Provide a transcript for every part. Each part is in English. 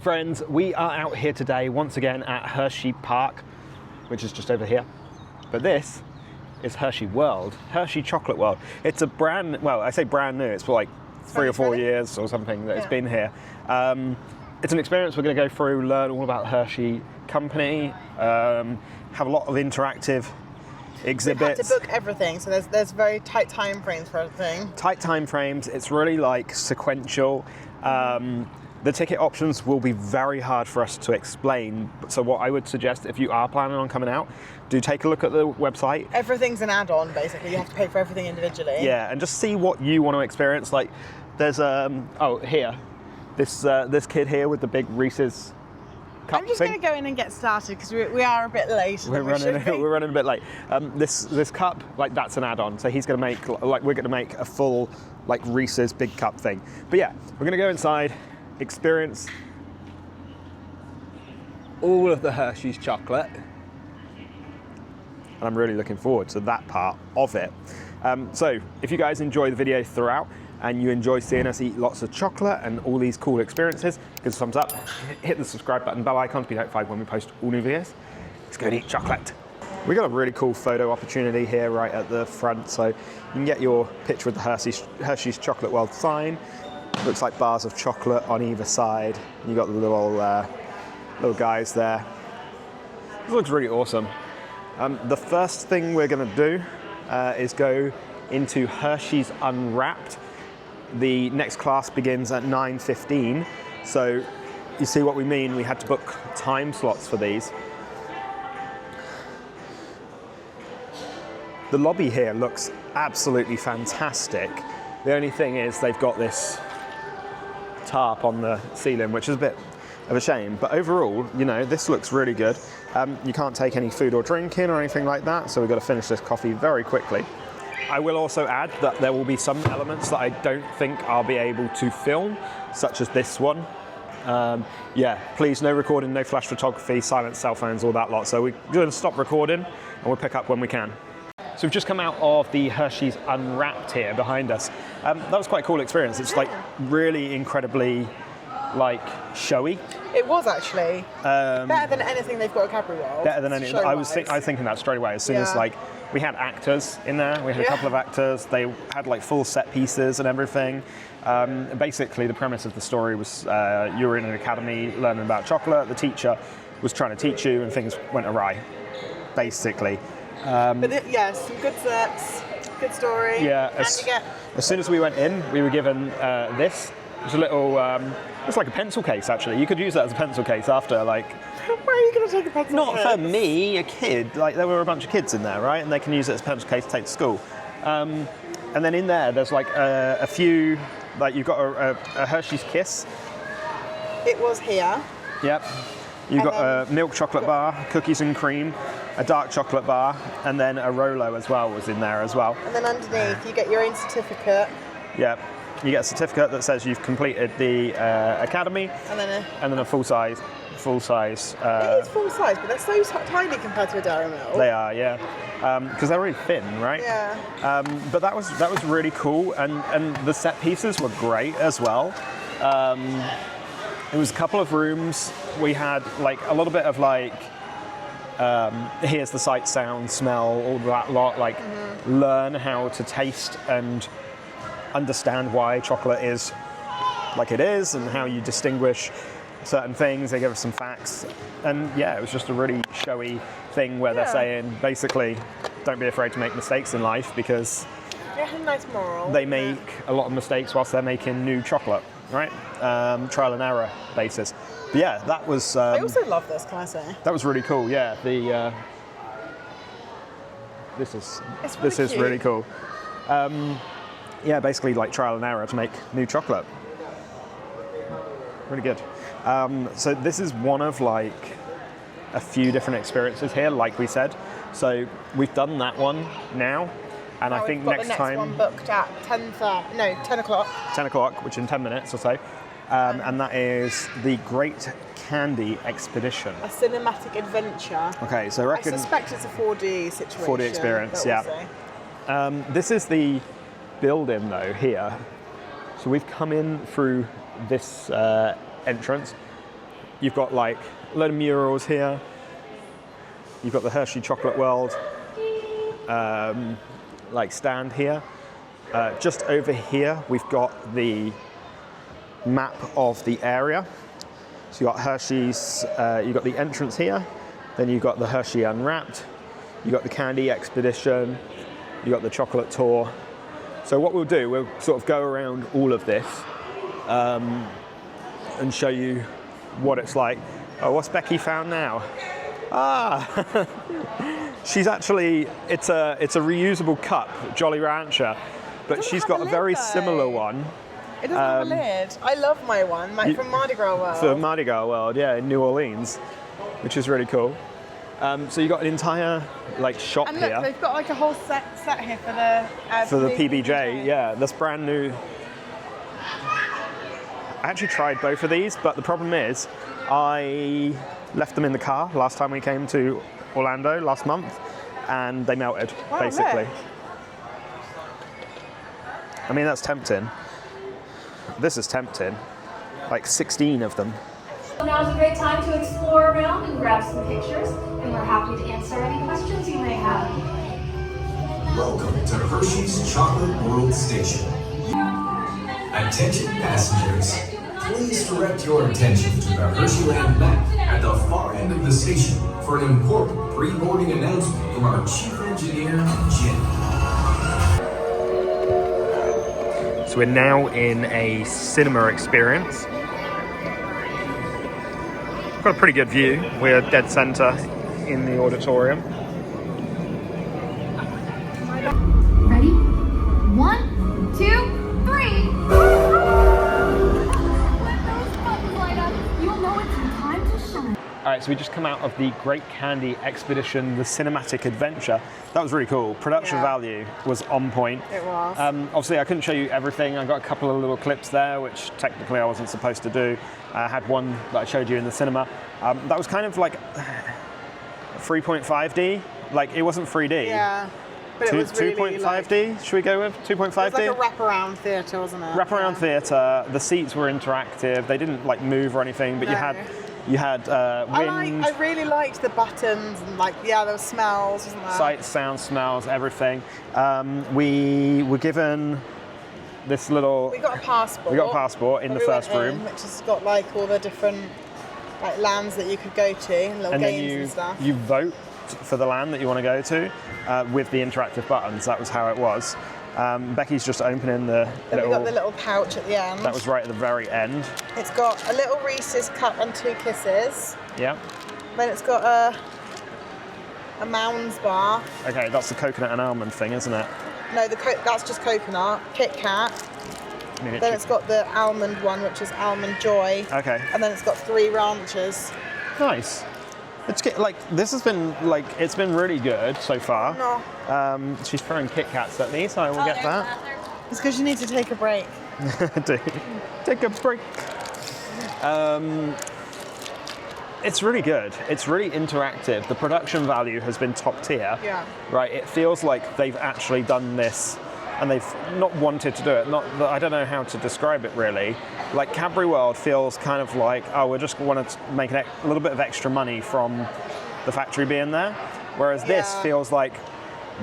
friends, we are out here today once again at Hersheypark, which is just over here. But this is Hershey World, Hershey Chocolate World. It's a brand, well, I say brand new, it's for like 3 or 4 years or something that it's been here. It's an experience we're going to go through, learn all about Hershey Company, have a lot of interactive exhibits. We've had to book everything, so there's very tight time frames for everything. Tight time frames, it's really like sequential. The ticket options will be very hard for us to explain, so what I would suggest, if you are planning on coming out, do take a look at the website. Everything's an add-on, basically. You have to pay for everything individually. Yeah, and just see what you want to experience. Like, there's here, this kid here with the big Reese's cup I'm just going to go in and get started because we are a bit late. We're running a bit late. This cup, like, that's an add-on. So he's going to make, like, we're going to make a full, like, Reese's big cup thing. But yeah, we're going to go inside, experience all of the Hershey's chocolate, and I'm really looking forward to that part of it. So if you guys enjoy the video throughout and you enjoy seeing us eat lots of chocolate and all these cool experiences, give us a thumbs up, hit the subscribe button, bell icon to be notified when we post all new videos. Let's go and eat chocolate. We got a really cool photo opportunity here right at the front, so you can get your picture with the Hershey's Chocolate World sign. Looks like bars of chocolate on either side. You got the little guys there. This looks really awesome. The first thing we're going to do is go into Hershey's Unwrapped. The next class begins at 9:15, so you see what we mean. We had to book time slots for these. The lobby here looks absolutely fantastic. The only thing is they've got this tarp on the ceiling, which is a bit of a shame, but overall, you know, this looks really good. You can't take any food or drink in or anything like that, so we've got to finish this coffee very quickly. I will also add that there will be some elements that I don't think I'll be able to film, such as this one. Yeah, please, no recording, no flash photography, silent cell phones, all that lot. So we're going to stop recording and we'll pick up when we can. So we've just come out of the Hershey's Unwrapped here behind us. That was quite a cool experience. It's like really incredibly like showy. It was actually better than anything they've got at Cadbury World. Better than anything. I was thinking that straight away. As soon as like we had actors in there, we had a couple of actors. They had like full set pieces and everything. Basically, the premise of the story was you were in an academy learning about chocolate. The teacher was trying to teach you, and things went awry. Basically. But yeah, some good sets, good story. Yeah. As soon as we went in, we were given this. It was a little, it's like a pencil case actually. You could use that as a pencil case after, like. Where are you going to take a pencil case? Not for me, a kid. Like, there were a bunch of kids in there, right? And they can use it as a pencil case to take to school. And then in there, there's like a few, like you've got a Hershey's Kiss. It was here. Yep. You've got a milk chocolate bar, cookies and cream, a dark chocolate bar, and then a Rolo as well was in there as well. And then underneath, you get your own certificate. Yep. You get a certificate that says you've completed the academy, and then a full size. It is full size, but they're so tiny compared to a Dairy Milk. They are, yeah, because they're really thin, right? Yeah. But that was really cool, and the set pieces were great as well. It was a couple of rooms. We had like a little bit of like, here's the sight, sound, smell, all that lot. Like, learn how to taste and understand why chocolate is like it is and how you distinguish certain things. They give us some facts, and yeah, it was just a really showy thing where they're saying basically don't be afraid to make mistakes in life because a nice moral. They make a lot of mistakes whilst they're making new chocolate, right? Trial and error basis. But yeah, that was I also love this, can I say? That was really cool. Yeah, this is really cool. Yeah, basically like trial and error to make new chocolate. Really good. So this is one of like a few different experiences here, like we said. So we've done that one now, and I think next time. We've got the next one booked at 10 o'clock. 10 o'clock, which in 10 minutes or so. And that is the Great Candy Expedition. A cinematic adventure. Okay, so I suspect it's a 4D situation. 4D experience, yeah. This is the building though here. So we've come in through this entrance. you've got like a load of murals here. You've got the Hershey Chocolate World like stand here. Just over here, we've got the map of the area. So you've got Hershey's, you've got the entrance here, then you've got the Hershey Unwrapped, you've got the Candy Expedition, you've got the Chocolate Tour. So what we'll do, we'll sort of go around all of this and show you what it's like. Oh, what's Becky found now? Ah, she's actually, it's a reusable cup, Jolly Rancher, but she's got a very similar one. It doesn't have a lid. I love my one, from Mardi Gras World. For Mardi Gras World, yeah, in New Orleans, which is really cool. So you've got an entire like shop and look, here. They've got like a whole set here for the PBJ. Yeah, that's brand new. I actually tried both of these, but the problem is I left them in the car last time we came to Orlando last month, and they melted, basically. Look. I mean, that's tempting. This is tempting. Like 16 of them. Now's a great time to explore around and grab some pictures, and we're happy to answer any questions you may have. Welcome to Hershey's Chocolate World Station. Attention passengers, please direct your attention to the Hersheyland map at the far end of the station for an important pre-boarding announcement from our Chief Engineer, Jim. So we're now in a cinema experience. Got a pretty good view. We're dead center in the auditorium. Ready? 1, 2, 3. When those buttons light up, you'll know it's time to shine. All right, so we just come out of the Great Candy Expedition, the cinematic adventure. That was really cool. Production value was on point. It was. Obviously, I couldn't show you everything. I got a couple of little clips there, which technically I wasn't supposed to do. I had one that I showed you in the cinema. That was kind of like 3.5D. Like, it wasn't 3D. Yeah. But it was really 2.5D, should we go with 2.5D? It was like a wraparound theatre, wasn't it? Wraparound theatre. The seats were interactive. They didn't like move or anything, but you had wind. I really liked the buttons and there were smells, wasn't there? Sights, sounds, smells, everything. We were given this little. We got a passport. We got a passport in the first room, which has got like all the different like lands that you could go to and little games and stuff. You vote for the land that you want to go to with the interactive buttons. That was how it was. Becky's just opening the Then we got the little pouch at the end. That was right at the very end. It's got a little Reese's cup and 2 kisses. Yeah. Then it's got a Mounds bar. Okay, that's the coconut and almond thing, isn't it? No, that's just coconut. Kit Kat. Then it's got the almond one, which is Almond Joy. Okay. And then it's got 3 ranches. Nice. It's like this has been like it's been really good so far. No. She's throwing Kit Kats at me, so I will get that. It's because you need to take a break. Take a break. It's really good. It's really interactive. The production value has been top tier. Yeah. Right. It feels like they've actually done this, and they've not wanted to do it. I don't know how to describe it really. Like Cadbury World feels kind of like, oh, we just want to make a little bit of extra money from the factory being there, whereas this feels like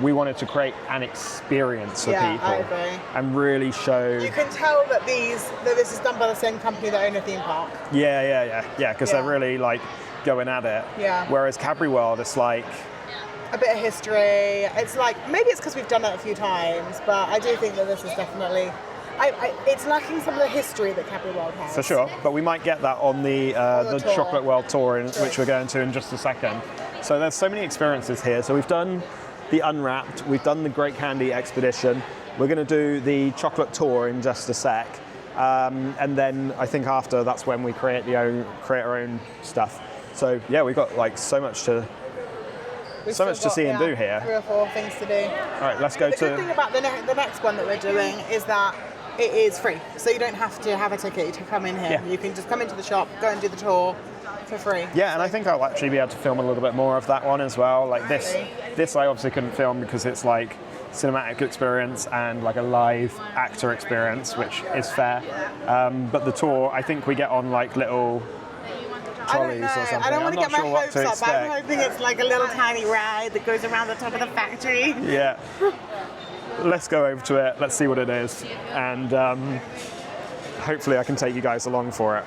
we wanted to create an experience for people. I agree. And really show. You can tell that this is done by the same company that own a theme park. Yeah, because they're really like going at it. Yeah. Whereas Cadbury World, it's like a bit of history. It's like maybe it's because we've done it a few times, but I do think that this is definitely. It's lacking some of the history that Cadbury World has. For sure, but we might get that on the Chocolate World Tour, which we're going to in just a second. So there's so many experiences here. So we've done the Unwrapped, we've done the Great Candy Expedition, we're going to do the Chocolate Tour in just a sec, and then I think after that's when we create our own stuff. So yeah, we've got like so much to see and do here. 3 or 4 things to do. All right, let's go The good thing about the next one that we're doing is that it is free, so you don't have to have a ticket to come in here. Yeah. You can just come into the shop, go and do the tour for free. Yeah, and I think I'll actually be able to film a little bit more of that one as well. Like this I obviously couldn't film because it's like cinematic experience and like a live actor experience, which is fair. But the tour, I think we get on like little trolleys or something. I don't want to get my sure what hopes to up, but I'm expect. hoping it's like a little tiny ride that goes around the top of the factory. Yeah. Let's go over to it. Let's see what it is, and hopefully I can take you guys along for it.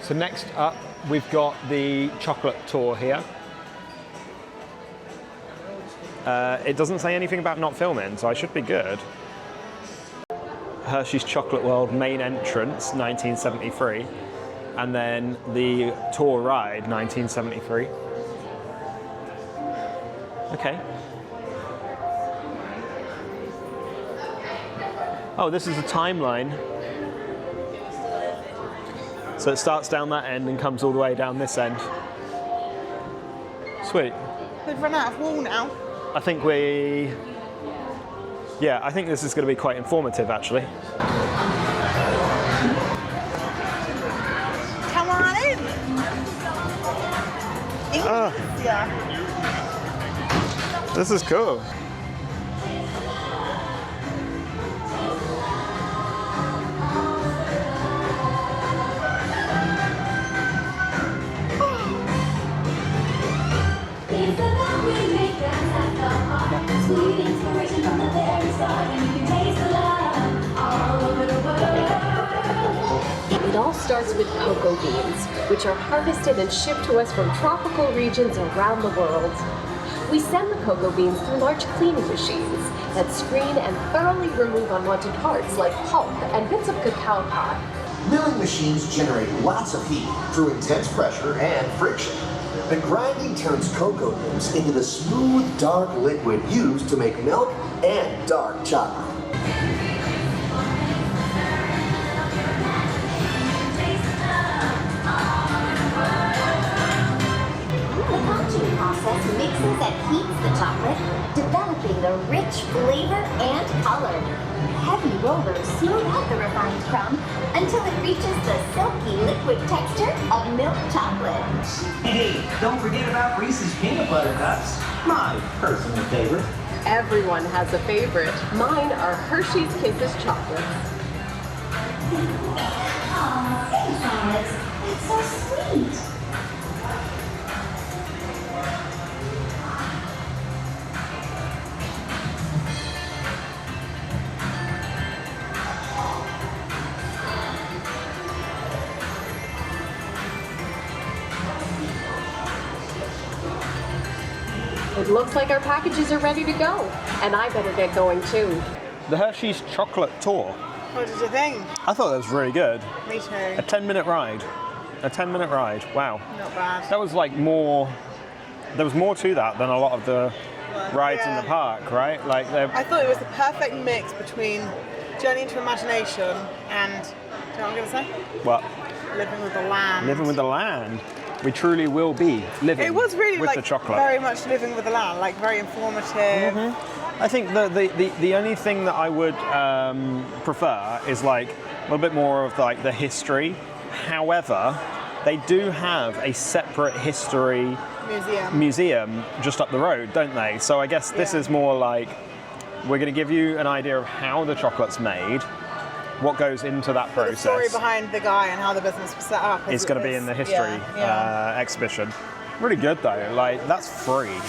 So next up, we've got the chocolate tour here. It doesn't say anything about not filming, so I should be good. Hershey's Chocolate World main entrance, 1973, and then the tour ride, 1973. Okay. Oh, this is a timeline. So it starts down that end and comes all the way down this end. Sweet. We've run out of wool now. I think I think this is going to be quite informative, actually. Come on in. Yeah. This is cool. Sweet inspiration from the very start, and you can taste the love all over the world. It all starts with cocoa beans, which are harvested and shipped to us from tropical regions around the world. We send the cocoa beans through large cleaning machines that screen and thoroughly remove unwanted parts like pulp and bits of cacao pod. Milling machines generate lots of heat through intense pressure and friction. The grinding turns cocoa nibs into the smooth, dark liquid used to make milk and dark chocolate. The conching process mixes and heats the chocolate, developing the rich flavor and color. Heavy rollers smooth out the refined crumb until it reaches the silky liquid texture of milk chocolate. Hey, don't forget about Reese's peanut butter cups, my personal favorite. Everyone has a favorite. Mine are Hershey's Kisses chocolates. Aw, thanks, Alex. That's so sweet. It looks like our packages are ready to go, and I better get going too. The Hershey's Chocolate Tour. What did you think? I thought that was really good. Me too. A 10-minute ride. A 10-minute ride. Wow. Not bad. That was like more. There was more to that than a lot of the rides in the park, right? Like I thought it was the perfect mix between Journey into Imagination and, do you know what I'm going to say? what? Living with the land. Living with the land. We truly will be living It was really with like the chocolate. very much living with the land, like very informative. I think the only thing that I would prefer is like a little bit more of like the history. However, they do have a separate history museum just up the road, don't they? So I guess this is more like we're going to give you an idea of how the chocolate's made, what goes into that process. The story behind the guy and how the business was set up. It's going to be in the history exhibition. Really good though. Like that's free.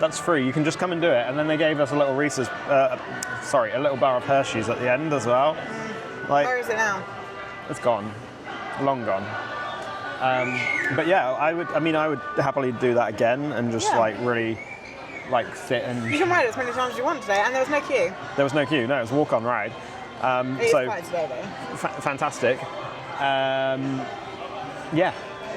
That's free. You can just come and do it. And then they gave us a little Reese's, a little bar of Hershey's at the end as well. Like, where is it now? It's gone, long gone. But yeah, I would happily do that again and just like really, like sit and. You can ride it as many times as you want today, and there was no queue. There was no queue. No, it was a walk-on ride. It is quite slow though. Fantastic. Yeah.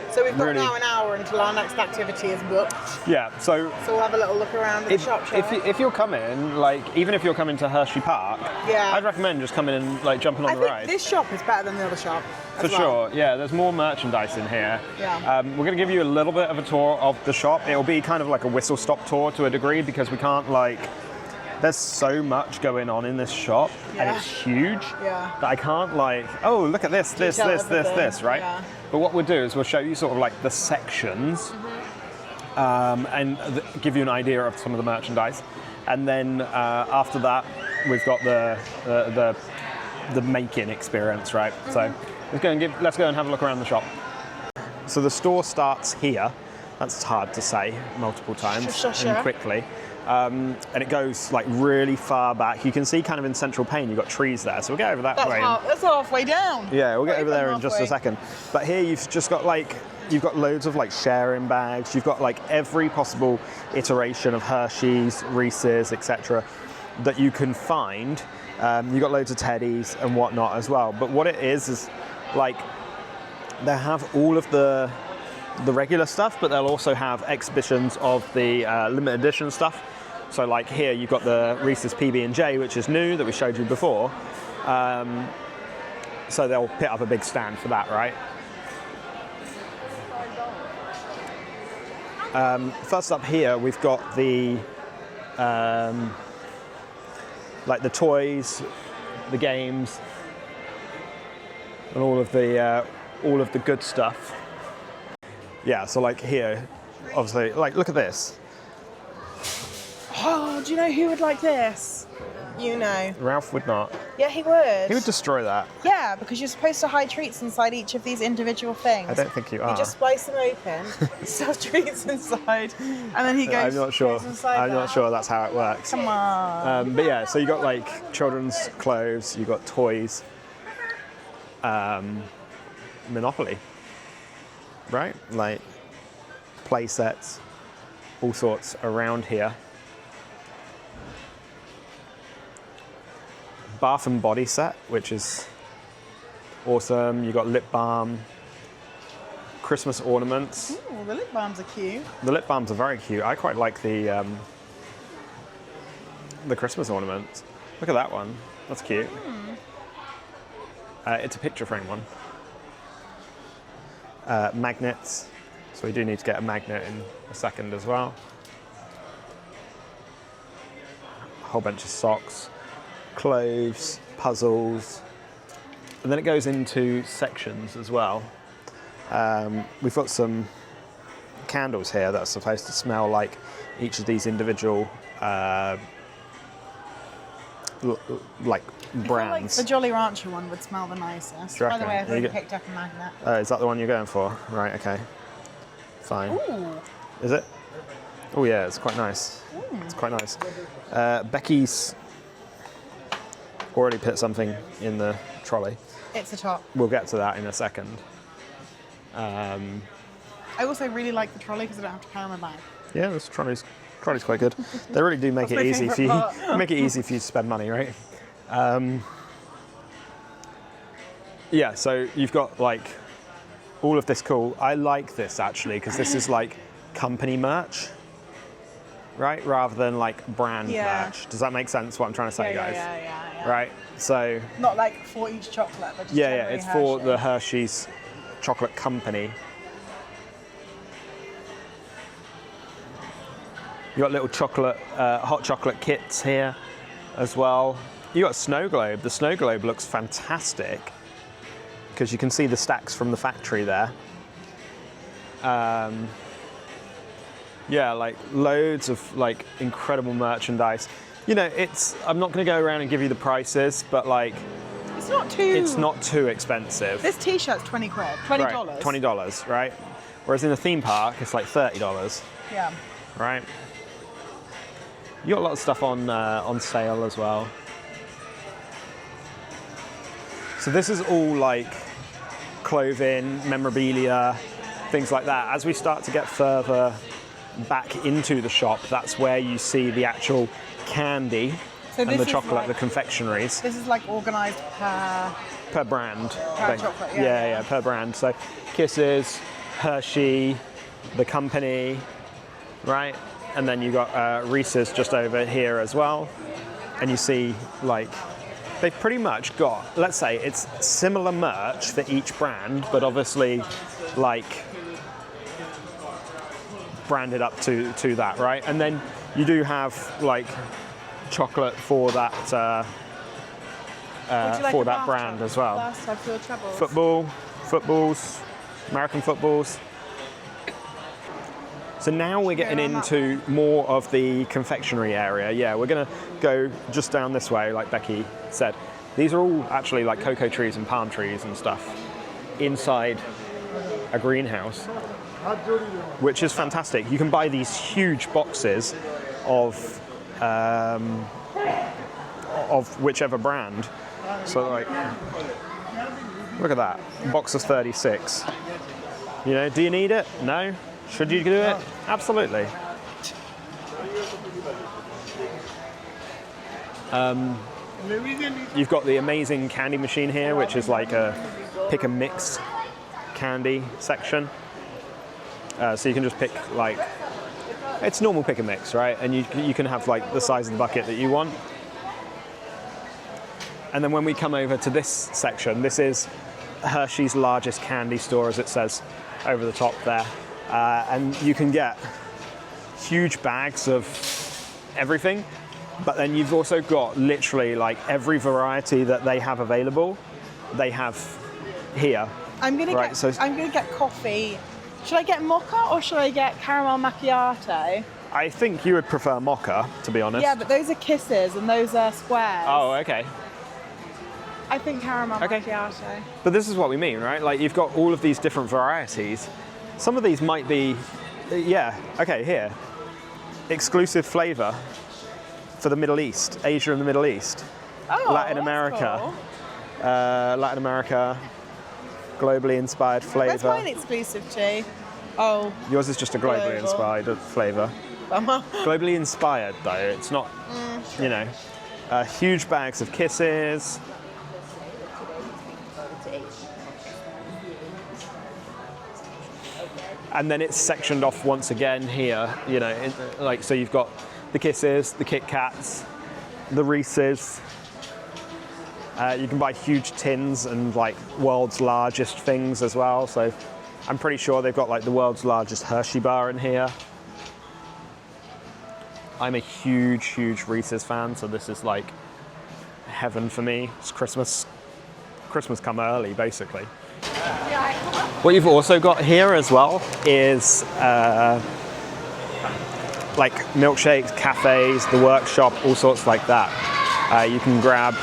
So we've got really, now an hour until our next activity is booked. Yeah. So we'll have a little look around at the shop. If you're coming, like even if you're coming to Hersheypark, I'd recommend just coming and like jumping on the ride. I think this shop is better than the other shop. For sure, yeah. There's more merchandise in here. Yeah. We're going to give you a little bit of a tour of the shop. It'll be kind of like a whistle-stop tour to a degree because we can't like. There's so much going on in this shop, and it's huge that I can't like. Oh, look at this, this, right? Yeah. But what we'll do is we'll show you sort of like the sections, and give you an idea of some of the merchandise, and then after that we've got the making experience, right? So let's go and have a look around the shop. So the store starts here. That's hard to say multiple times and quickly. And it goes like really far back. You can see kind of in central pane, you've got trees there. So we'll get over that way. That's halfway down. Yeah, we'll get over there in just a second. But here you've just got you've got loads of like sharing bags. You've got like every possible iteration of Hershey's, Reese's, etc. that you can find. You've got loads of teddies and whatnot as well. But what it is like they have all of the regular stuff, but they'll also have exhibitions of the limited edition stuff. So like here you've got the Reese's PB&J, which is new, that we showed you before. So they'll put up a big stand for that, right? First up here, we've got the like the toys, the games, and all of the good stuff. Yeah, so like here, obviously, like look at this. Oh, do you know who would like this? You know. Ralph would not. Yeah, he would. He would destroy that. Yeah, because you're supposed to hide treats inside each of these individual things. I don't think you are. You just splice them open, stuff treats inside, and then he goes. I'm not sure. I'm not sure that's how it works. Come on. But yeah, so you got like children's clothes, you got toys, Monopoly, right? Like play sets, all sorts around here. Bath and body set, which is awesome. You got lip balm, Christmas ornaments. Ooh, the lip balms are cute. The lip balms are very cute. I quite like the Christmas ornaments. Look at that one. That's cute. It's a picture frame one. Magnets. So we do need to get a magnet in a second as well. A whole bunch of socks. Clothes, puzzles, and then it goes into sections as well. We've got some candles here that are supposed to smell like each of these individual like brands. Like the Jolly Rancher one would smell the nicest. By the way, I've already picked up a magnet. Is that the one you're going for? Right, okay. Fine. Ooh. Is it? Oh yeah, it's quite nice. It's quite nice. Becky's already put something in the trolley. It's a top. We'll get to that in a second. I also really like the trolley because I don't have to carry my bag. Yeah, this trolley's quite good. They really do make it easy for you. Make it easy for you to spend money, right? Yeah, so you've got like all of this cool. I like this actually because this is like company merch, right? Rather than like brand merch. Does that make sense? What I'm trying to say, guys? Yeah. Right. So. Not like for each chocolate, but just yeah. It's Hershey. for the Hershey's Chocolate Company. You got little chocolate, hot chocolate kits here, as well. You got a snow globe. The snow globe looks fantastic because you can see the stacks from the factory there. Yeah, like loads of like incredible merchandise. You know, I'm not going to go around and give you the prices, but like it's not too expensive. This t-shirt's 20 quid, $20. Right, $20, right? Whereas in the theme park, it's like $30. Yeah. Right. You got a lot of stuff on sale as well. So this is all like clothing, memorabilia, things like that. As we start to get further back into the shop, that's where you see the actual candy and the chocolate, the confectionaries. This is like organised per brand. Per chocolate, yeah, per brand. So Kisses, Hershey, the company, right? And then you got Reese's just over here as well. And you see like they've pretty much got, let's say it's similar merch for each brand, but obviously like branded up to that, right? And then you do have like chocolate for that for that brand as well. Last time for your troubles. Footballs, American footballs. So now we're getting into more of the confectionery area. Yeah, we're gonna go just down this way, like Becky said. These are all actually like cocoa trees and palm trees and stuff. inside a greenhouse, which is fantastic. You can buy these huge boxes of whichever brand. So like, look at that, box of 36. You know, do you need it? No. Should you do it? Absolutely. You've got the amazing candy machine here, which is like a pick and mix candy section. So you can just pick like, it's normal pick and mix, right? And you can have like the size of the bucket that you want. And then when we come over to this section, this is Hershey's largest candy store, as it says over the top there. And you can get huge bags of everything, but then you've also got literally like every variety that they have available, they have here. I'm gonna get coffee. Should I get mocha or should I get caramel macchiato? I think you would prefer mocha, to be honest. Yeah, but those are kisses and those are squares. Oh, okay. I think caramel macchiato. But this is what we mean, right? Like, you've got all of these different varieties. Some of these might be, yeah, okay, here. Exclusive flavor for the Middle East, Asia and the Middle East. Oh, Latin America. Cool. Latin America, globally inspired flavor. Where's mine exclusive to? Oh. Yours is just a globally inspired flavor. Globally inspired, though. It's not, you know, huge bags of kisses. And then it's sectioned off once again here, you know, like, so you've got the Kisses, the Kit Kats, the Reese's. You can buy huge tins and like world's largest things as well. So I'm pretty sure they've got like the world's largest Hershey bar in here. I'm a huge, huge Reese's fan, so this is like heaven for me. It's Christmas come early, basically. What you've also got here as well is like milkshakes, cafes, the workshop, all sorts like that. You can grab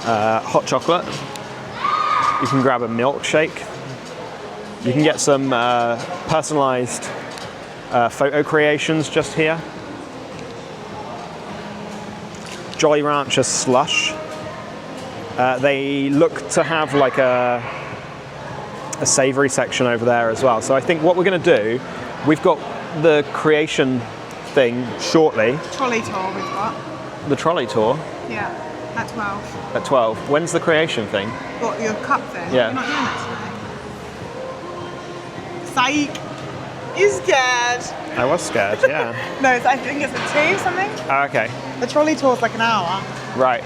hot chocolate. You can grab a milkshake. You can get some personalized photo creations just here. Jolly Rancher slush. They look to have like a savory section over there as well. So I think what we're going to do, we've got the creation thing shortly. Trolley tour we've got. The trolley tour? Yeah, at 12. At 12. When's the creation thing? What, your cup thing? Yeah. You're not doing that today? Psych! You scared? I was scared, yeah. No, I think it's at 2 something. Oh, okay. The trolley tour's like an hour. Right.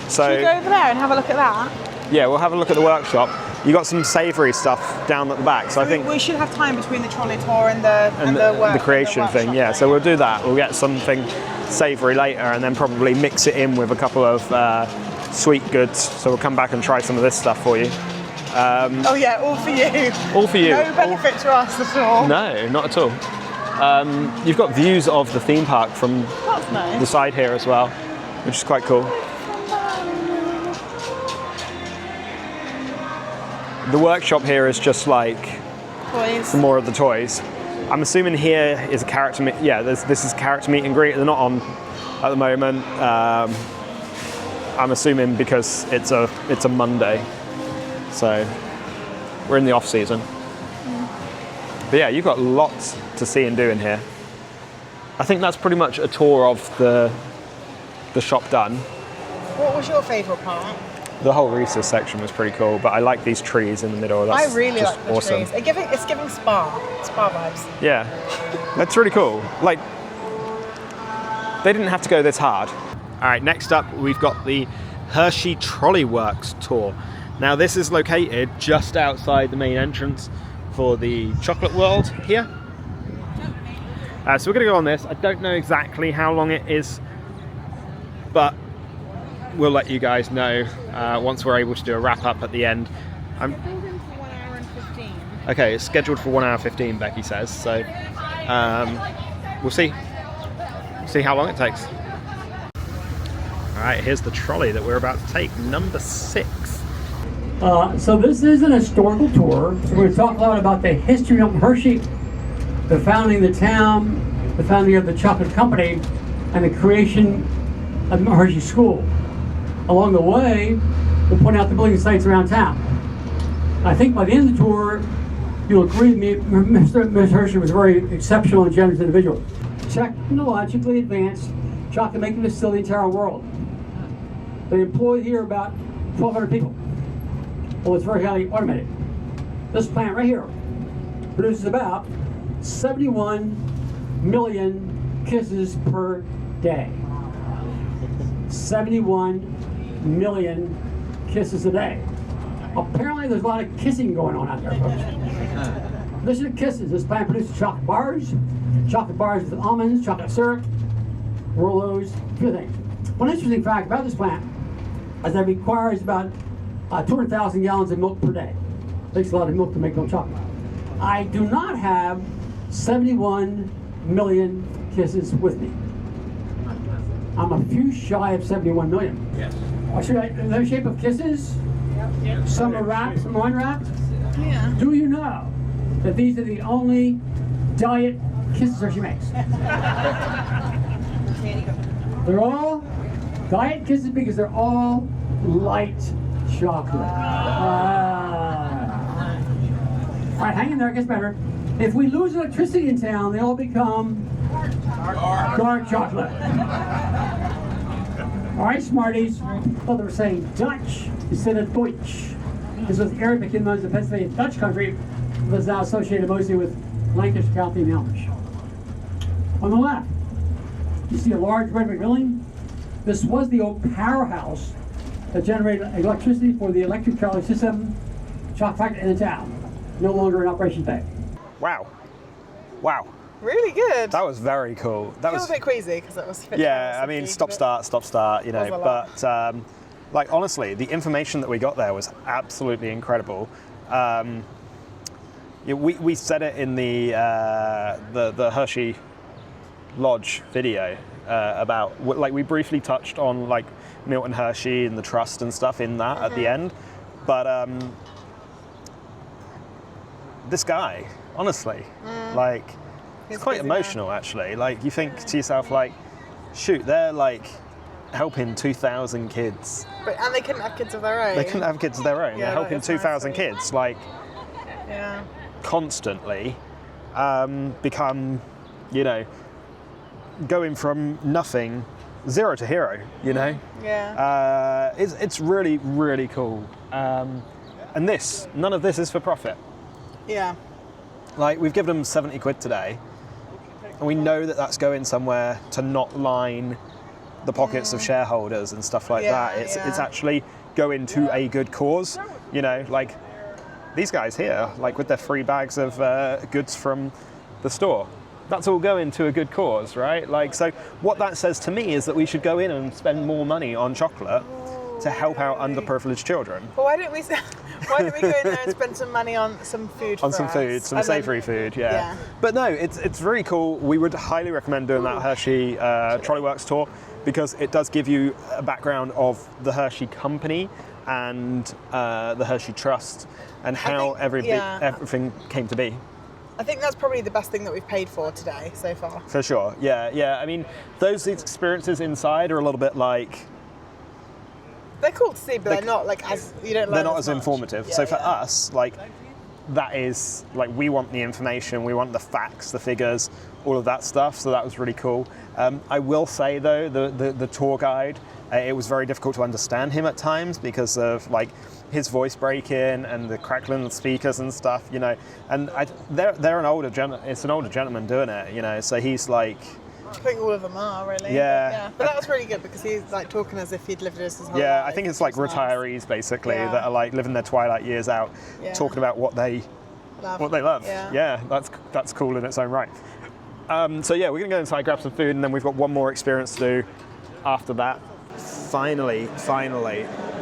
So, should we go over there and have a look at that? Yeah, we'll have a look at the workshop. You got some savoury stuff down at the back, so I think we should have time between the trolley tour and the creation thing. Yeah, so we'll do that. We'll get something savoury later, and then probably mix it in with a couple of sweet goods. So we'll come back and try some of this stuff for you. Oh yeah, all for you. All for you. No benefit to us at all. No, not at all. You've got views of the theme park from nice. The side here as well, which is quite cool. The workshop here is just like toys. Some more of the toys. I'm assuming here is a character meet. Yeah, this is character meet and greet. They're not on at the moment. I'm assuming because it's a Monday, so we're in the off season. But yeah, you've got lots to see and do in here. I think that's pretty much a tour of the shop done. What was your favourite part? The whole Reese's section was pretty cool, but I like these trees in the middle. That's I really just like the awesome. trees. It's giving spa vibes. Yeah, that's really cool. Like, they didn't have to go this hard. All right, next up we've got the Hershey Trolley Works tour. Now this is located just outside the main entrance for the Chocolate World here. So we're gonna go on this. I don't know exactly how long it is, but we'll let you guys know once we're able to do a wrap up at the end. It's scheduled for 1 hour and 15. Okay, it's scheduled for 1 hour 15, Becky says. So we'll see how long it takes. All right, here's the trolley that we're about to take, number 6. So this is an historical tour. So we're going to talk a lot about the history of Hershey, the founding of the town, the founding of the Chocolate Company, and the creation of Hershey School. Along the way, we'll point out the building sites around town. I think by the end of the tour, you'll agree with me, Ms. Hershey was a very exceptional and generous individual. Technologically advanced chocolate making facility in the entire world. They employ here about 1,200 people. Well, it's very highly automated. This plant right here produces about 71 million kisses per day. 71 million kisses a day. Apparently there's a lot of kissing going on out there, folks. This is kisses. This plant produces chocolate bars with almonds, chocolate syrup, Rolos, a few things. One interesting fact about this plant is that it requires about 200,000 gallons of milk per day. It takes a lot of milk to make milk chocolate. I do not have 71 million kisses with me. I'm a few shy of 71 million. Yes. In the shape of kisses? Yep. Some are wrapped, some are unwrapped? Yeah. Do you know that these are the only diet kisses Hershey makes? They're all diet kisses because they're all light chocolate. All right, hang in there, it gets better. If we lose electricity in town, they all become dark chocolate. All right, Smarties. Well, they were saying Dutch instead of Deutsch. This was Arabic in the Pennsylvania Dutch country, but is now associated mostly with Lancaster County and Amish. On the left, you see a large red brick building. This was the old powerhouse that generated electricity for the electric trolley system, chocolate factory in the town. No longer in operation today. Wow. Wow. Really good. That was very cool. That was a bit queasy because it was. Yeah, I mean, stop, start, you know. But like honestly, the information that we got there was absolutely incredible. We said it in the Hershey Lodge video about like we briefly touched on like Milton Hershey and the trust and stuff in that at the end, but this guy, honestly, like. It's quite emotional, actually. Like, you think to yourself, like, shoot, they're, like, helping 2,000 kids. And they couldn't have kids of their own. They couldn't have kids of their own. Yeah, they're helping 2,000 kids, like, constantly become, you know, going from nothing, zero to hero, you know? Yeah. It's really, really cool. And none of this is for profit. Yeah. Like, we've given them 70 quid today. And we know that that's going somewhere to not line the pockets of shareholders and stuff like that. It's actually going to a good cause. You know, like these guys here, like with their free bags of goods from the store. That's all going to a good cause, right? Like, so what that says to me is that we should go in and spend more money on chocolate to help out underprivileged children. Well, why don't we go in there and spend some money on some food? On some food, some savoury food, yeah. But no, it's really cool. We would highly recommend doing that Hershey Trolley Works tour because it does give you a background of the Hershey Company and the Hershey Trust and how everything came to be. I think that's probably the best thing that we've paid for today so far. For sure, yeah. I mean, those experiences inside are a little bit like. They're cool to see, but they're not like as you don't. They're not as informative. So for us, like that is like we want the information, we want the facts, the figures, all of that stuff. So that was really cool. I will say though, the tour guide, it was very difficult to understand him at times because of like his voice breaking and the crackling of the speakers and stuff, you know. And they're an older gentleman. It's an older gentleman doing it, you know. So he's like. I think all of them are really. Yeah. But that was really good because he's like talking as if he'd lived this his whole life. Yeah, I think it's like retarees basically that are like living their twilight years out, talking about what they love. Yeah, that's cool in its own right. So yeah, we're gonna go inside, grab some food, and then we've got one more experience to do after that. Finally,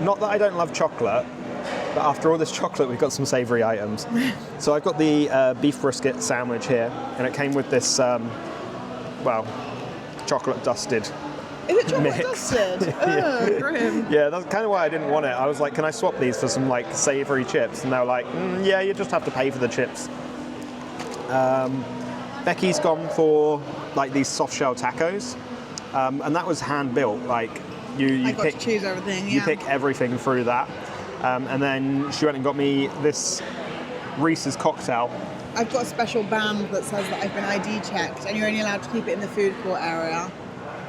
not that I don't love chocolate, but after all this chocolate, we've got some savoury items. So I've got the beef brisket sandwich here, and it came with this. Chocolate dusted Is it chocolate mix. dusted? Oh, grim. Yeah, that's kind of why I didn't want it. I was like, can I swap these for some like savoury chips? And they were like, yeah, you just have to pay for the chips. Becky's gone for like these soft shell tacos, and that was hand built. Like you I got pick, to choose everything. you Yeah. pick everything through that, and then she went and got me this Reese's cocktail. I've got a special band that says that I've been ID checked, and you're only allowed to keep it in the food court area.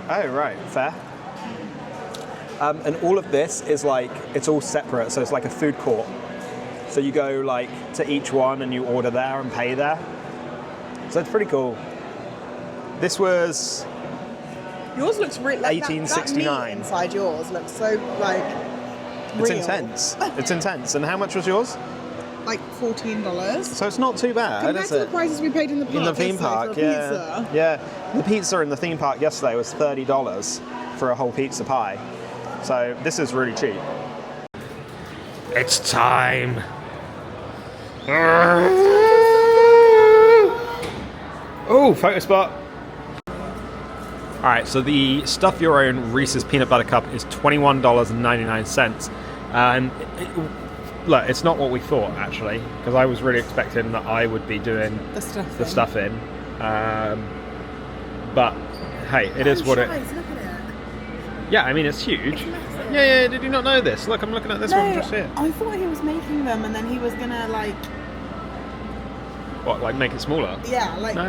Oh right, fair. And all of this is like, it's all separate, so it's like a food court. So you go like to each one and you order there and pay there. So it's pretty cool. This was Yours looks really like 1869. That meat inside yours looks so like It's real. intense. It's intense. And how much was yours? Like $14. So it's not too bad, Compared is to the it? prices we paid in the park. In the theme yesterday park, for a pizza. yeah. The pizza in the theme park yesterday was $30 for a whole pizza pie. So this is really cheap. It's time. Oh, photo spot. All right, so the Stuff Your Own Reese's Peanut Butter Cup is $21.99. And look, it's not what we thought, actually, because I was really expecting that I would be doing the stuffing. But hey, it is what it. Look at it. Yeah, I mean, it's huge. Yeah, did you not know this? Look, I'm looking at this one just here. I thought he was making them, and then he was gonna like. What, like make it smaller? Yeah, like No.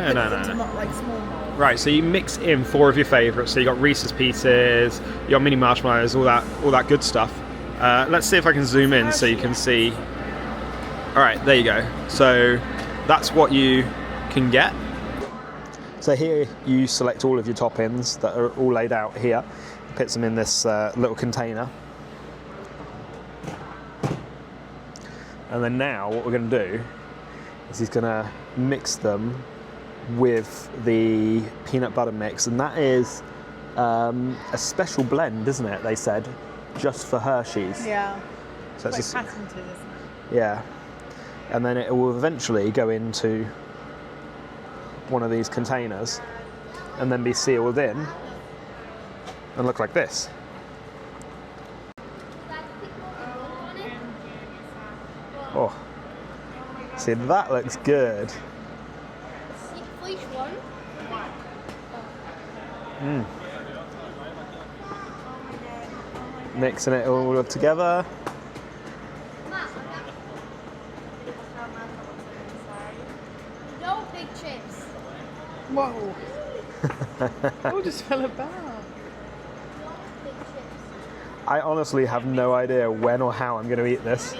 like small. Right, so you mix in 4 of your favourites. So you got Reese's Pieces, you got mini marshmallows, all that good stuff. Let's see if I can zoom in so you can see. All right, there you go. So that's what you can get. So here you select all of your toppings that are all laid out here. Put them in this little container. And then now what we're going to do is he's going to mix them with the peanut butter mix, and that is a special blend, isn't it? They said, just for Hershey's. Yeah. So it's like patented, isn't it? Yeah, and then it will eventually go into one of these containers, and then be sealed in, and look like this. Oh, see, that looks good. Mixing it all together. No big chips. Whoa. Oh, just fell about. I honestly have no idea when or how I'm going to eat this.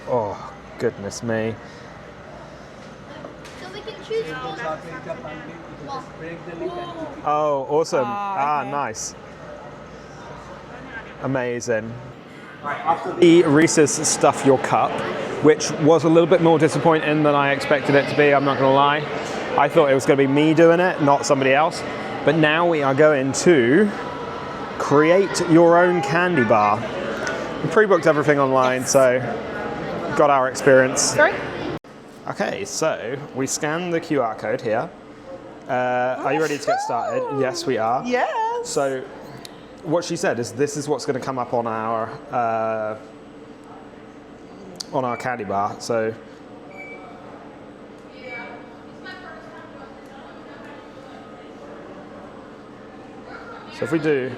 Oh, goodness me. So we can choose. Oh, awesome. okay. Nice. Amazing. The Reese's Stuff Your Cup, which was a little bit more disappointing than I expected it to be, I'm not going to lie. I thought it was going to be me doing it, not somebody else. But now we are going to create your own candy bar. We pre-booked everything online, so got our experience. Sorry? Okay, so we scanned the QR code here. Are you ready to get started? Yes, we are. Yes. So what she said is this is what's going to come up on our candy bar. So if we do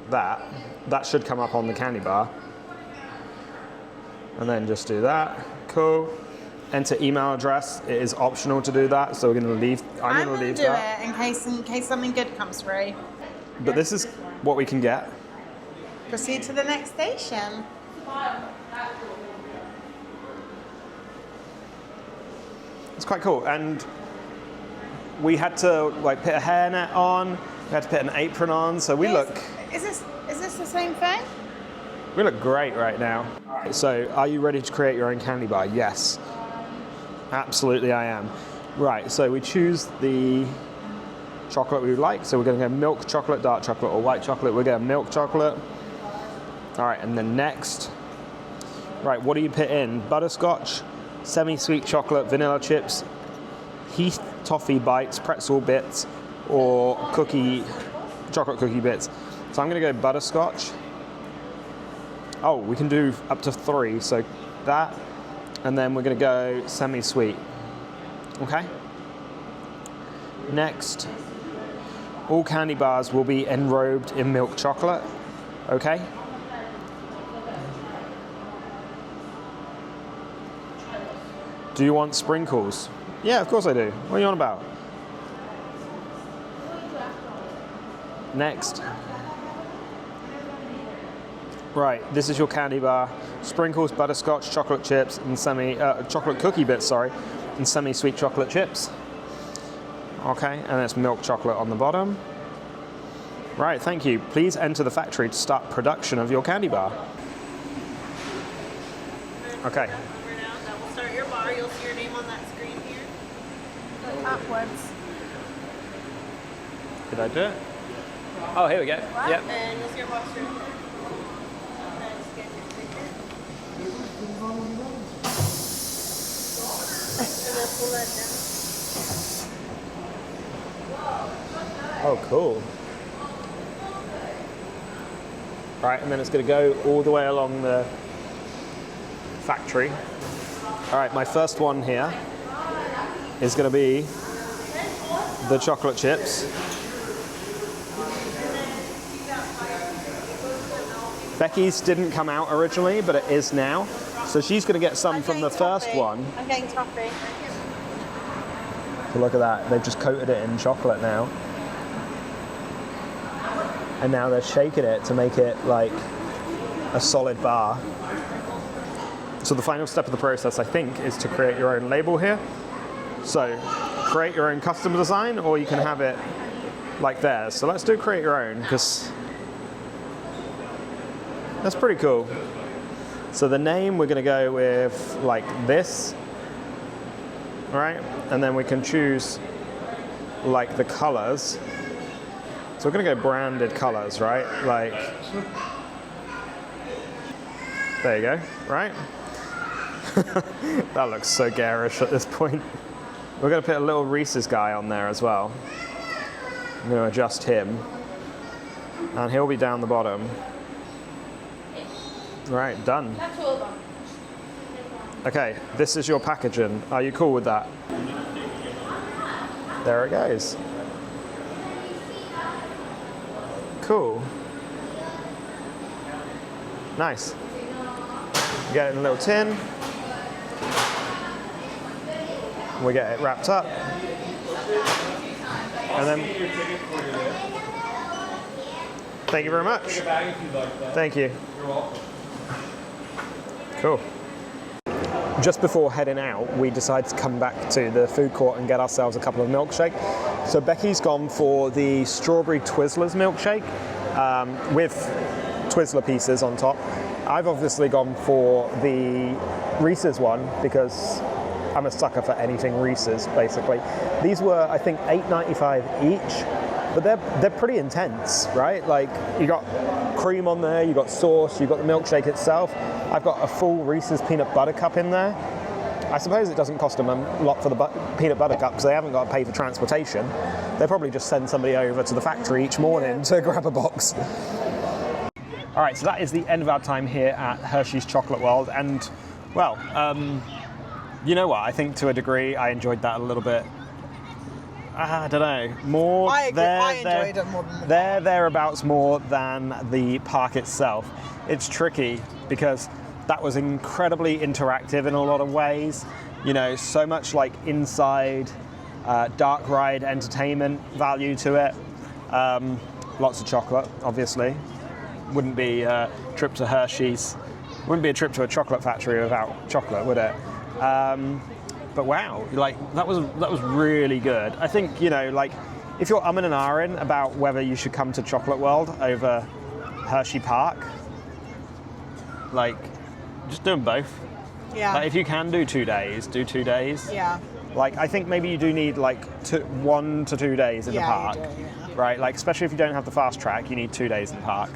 that, that should come up on the candy bar. And then just do that. Cool. Enter email address. It is optional to do that, so we're going to leave. I'm going to leave do that. it in case something good comes through. But this is what we can get. Proceed to the next station. It's quite cool, and we had to like put a hairnet on. We had to put an apron on, so we look. Is this the same thing? We look great right now. So, are you ready to create your own candy bar? Yes. Absolutely, I am. Right, so we choose the chocolate we would like. So we're going to go milk chocolate, dark chocolate, or white chocolate. We're going milk chocolate. All right, and then next. Right, what do you put in? Butterscotch, semi-sweet chocolate, vanilla chips, Heath toffee bites, pretzel bits, or chocolate cookie bits. So I'm gonna go butterscotch. Oh, we can do up to 3, so that, and then we're gonna go semi-sweet. Okay? Next, all candy bars will be enrobed in milk chocolate. Okay? Do you want sprinkles? Yeah, of course I do. What are you on about? Next. Right, this is your candy bar. Sprinkles, butterscotch, chocolate chips, and chocolate cookie bits, sorry, and semi-sweet chocolate chips. Okay, and it's milk chocolate on the bottom. Right, thank you. Please enter the factory to start production of your candy bar. Okay. That will start your bar. You'll see your name on that screen here. Look upwards. Did I do it? Oh, here we go. Yep. And you'll see your box right there. And scan your ticket. And then pull that down. Oh, cool. Right, and then it's going to go all the way along the factory. All right, my first one here is going to be the chocolate chips. Becky's didn't come out originally, but it is now. So she's going to get some from the first one. I'm getting toffee. So look at that, they've just coated it in chocolate now. And now they're shaking it to make it like a solid bar. So the final step of the process, I think, is to create your own label here. So create your own custom design, or you can have it like theirs. So let's do create your own, because that's pretty cool. So the name, we're gonna go with like this. All right, and then we can choose like the colors. So we're gonna go branded colors, right? Like, there you go, right? That looks so garish at this point. We're gonna put a little Reese's guy on there as well. I'm gonna adjust him. And he'll be down the bottom. Right, done. Okay, this is your packaging. Are you cool with that? There it goes. Cool. Nice. You get it in a little tin. We get it wrapped up. And then, thank you very much. Thank you. You're welcome. Cool. Just before heading out, we decided to come back to the food court and get ourselves a couple of milkshake. So Becky's gone for the strawberry Twizzlers milkshake with Twizzler pieces on top. I've obviously gone for the Reese's one because I'm a sucker for anything Reese's, basically. These were, I think, $8.95 each, but they're pretty intense, right? Like, you got cream on there, you got sauce, you got the milkshake itself. I've got a full Reese's peanut butter cup in there. I suppose it doesn't cost them a lot for the peanut butter cup because they haven't got to pay for transportation. They probably just send somebody over to the factory each morning to grab a box. All right, so that is the end of our time here at Hershey's Chocolate World. And, well, you know what? I think to a degree I enjoyed that a little bit. I don't know. More I agree. I enjoyed it more than the thereabouts more than the park itself. It's tricky because that was incredibly interactive in a lot of ways. You know, so much like inside dark ride entertainment value to it. Lots of chocolate, obviously. Wouldn't be a trip to Hershey's. Wouldn't be a trip to a chocolate factory without chocolate, would it? But wow, like that was really good. I think, you know, like if you're umming and ahhing about whether you should come to Chocolate World over Hersheypark, like just do them both. Yeah. Like, if you can do 2 days, do 2 days. Yeah. Like I think maybe you do need like 1 to 2 days in the park, you do, yeah. right? Like especially if you don't have the fast track, you need 2 days in the park.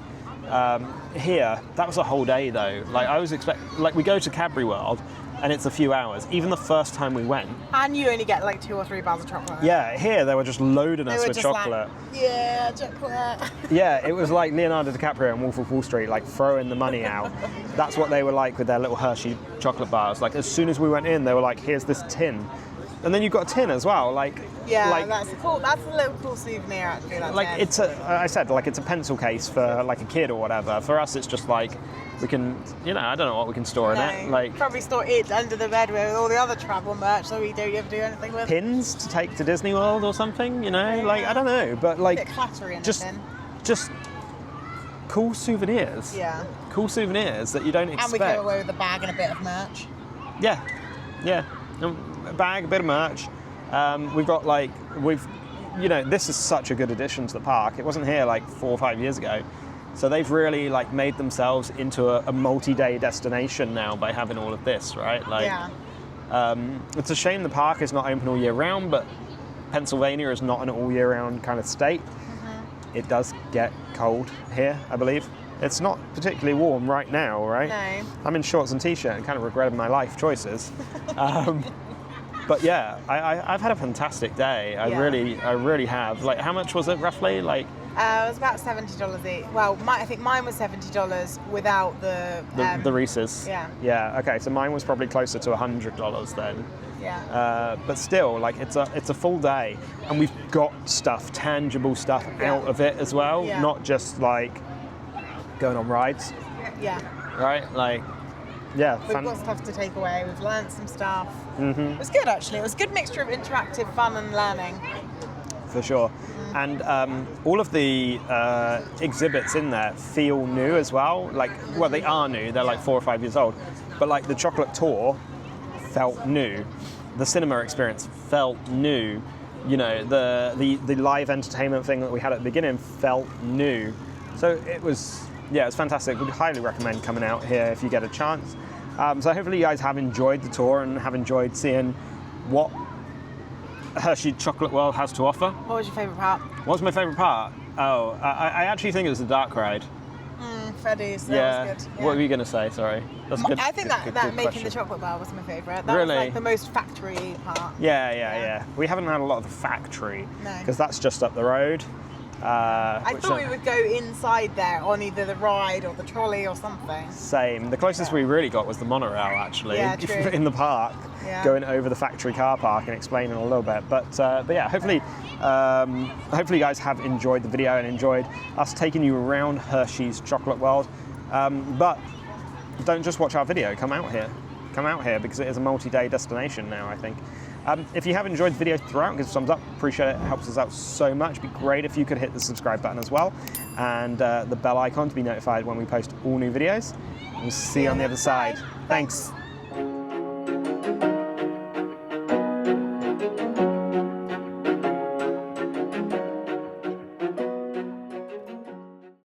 Here, that was a whole day though. Like I was like we go to Cadbury World, and it's a few hours. Even the first time we went. And you only get like 2 or 3 bars of chocolate. Yeah, here they were just loading us with chocolate. Like, yeah, chocolate. Yeah, it was like Leonardo DiCaprio in Wolf of Wall Street, like throwing the money out. That's what they were like with their little Hershey chocolate bars. Like as soon as we went in, they were like, here's this tin. And then you've got a tin as well, like. Yeah, like, that's cool. That's a little cool souvenir, actually. Like tin. It's I said, like it's a pencil case for like a kid or whatever. For us, it's just like we can, you know, I don't know what we can store in it. Like probably store it under the bed with all the other travel merch that we don't ever do anything with. Pins to take to Disney World or something, you know, like I don't know, but like a bit clattery in just, the tin. Just cool souvenirs. Yeah. Cool souvenirs that you don't expect. And we go away with a bag and a bit of merch. Yeah, yeah. A bag, a bit of merch. We've got like, you know, this is such a good addition to the park. It wasn't here like 4 or 5 years ago. So they've really like made themselves into a multi-day destination now by having all of this, right? Like, yeah. It's a shame the park is not open all year round, but Pennsylvania is not an all year round kind of state. Mm-hmm. It does get cold here, I believe. It's not particularly warm right now, right? No. I'm in shorts and t-shirt and kind of regretted my life choices. But yeah, I've had a fantastic day. I really have. Like, how much was it roughly? Like, it was about $70 each. Well, I think mine was $70 without the Reese's. Yeah. Yeah. Okay, so mine was probably closer to $100 then. Yeah. But still, like it's a full day, and we've got stuff, tangible stuff out of it as well. Yeah. Not just like going on rides. Yeah. Right. Like. Yeah, we've got stuff to take away. We've learned some stuff. Mm-hmm. It was good, actually. It was a good mixture of interactive fun and learning. For sure. And all of the exhibits in there feel new as well. Like, well, they are new. They're like 4 or 5 years old. But like the chocolate tour felt new. The cinema experience felt new. You know, the live entertainment thing that we had at the beginning felt new. So it was. Yeah, it's fantastic. We'd highly recommend coming out here if you get a chance. So hopefully you guys have enjoyed the tour and have enjoyed seeing what Hershey Chocolate World has to offer. What was your favourite part? What was my favourite part? Oh, I actually think it was the dark ride. Freddy's, that was good. Yeah. What were you going to say? Sorry. That's good. I think that making question. the chocolate bar was my favourite. That really? was like the most factory part. Yeah. We haven't had a lot of the factory because that's just up the road. I thought we would go inside there on either the ride or the trolley or something. Same. The closest we really got was the monorail, actually, in the park, going over the factory car park and explaining a little bit. But yeah, hopefully you guys have enjoyed the video and enjoyed us taking you around Hershey's Chocolate World. But don't just watch our video. Come out here. Come out here because it is a multi-day destination now, I think. If you have enjoyed the video throughout, give us a thumbs up. Appreciate it. It helps us out so much. It'd be great if you could hit the subscribe button as well and the bell icon to be notified when we post all new videos. We'll see you on the other side. Thanks.